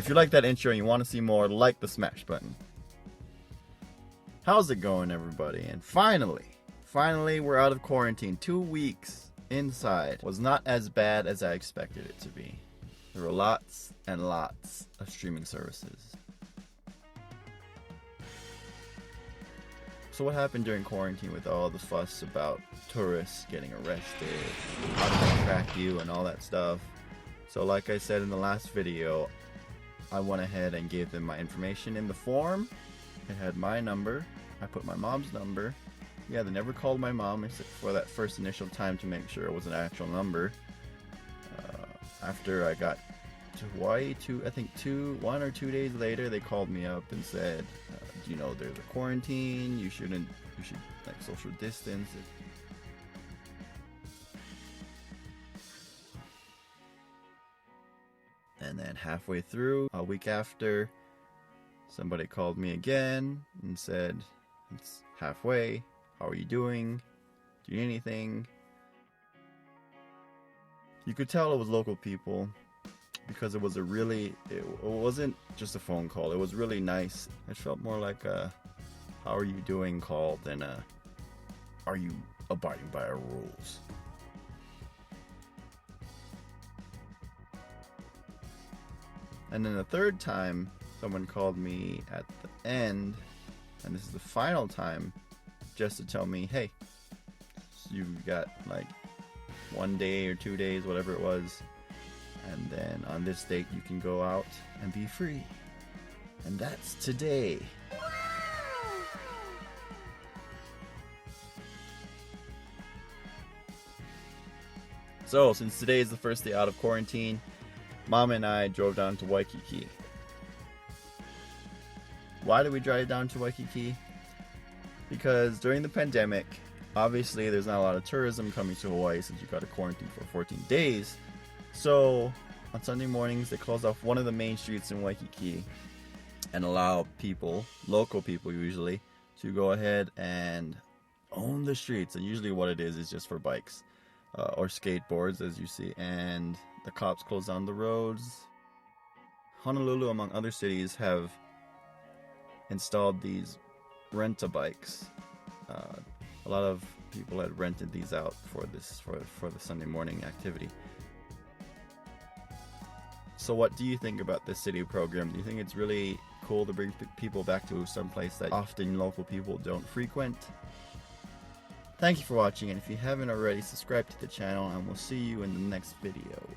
If you like that intro and you want to see more, like the smash button. How's it going, everybody? And finally we're out of quarantine. 2 weeks inside was not as bad as I expected it to be. There were lots and lots of streaming services. So what happened during quarantine with all the fuss about tourists getting arrested, how to track you and all that stuff? So like I said in the last video, I went ahead and gave them my information in the form. It had my number. I put my mom's number. Yeah, they never called my mom except for that first initial time to make sure it was an actual number. After I got to Hawaii, I think 1 or 2 days later, they called me up and said, do you know there's a quarantine? You should like social distance. And then halfway through, a week after, somebody called me again and said, it's halfway, how are you doing? Do you need anything? You could tell it was local people because it wasn't just a phone call, it was really nice. It felt more like a how are you doing call than a are you abiding by our rules? And then the third time, someone called me at the end, and this is the final time, just to tell me, hey, you've got like 1 day or 2 days, whatever it was, and then on this date you can go out and be free. And that's today. So, since today is the first day out of quarantine, Mom and I drove down to Waikiki. Why did we drive down to Waikiki? Because during the pandemic, obviously there's not a lot of tourism coming to Hawaii since you got to quarantine for 14 days. So on Sunday mornings, they close off one of the main streets in Waikiki and allow people, local people usually, to go ahead and own the streets. And usually what it is just for bikes or skateboards, as you see. And the cops close down the roads. Honolulu, among other cities, have installed these rent-a-bikes. A lot of people had rented these out for the Sunday morning activity. So what do you think about this city program? Do you think it's really cool to bring people back to some place that often local people don't frequent? Thank you for watching, and if you haven't already, subscribe to the channel, and we'll see you in the next video.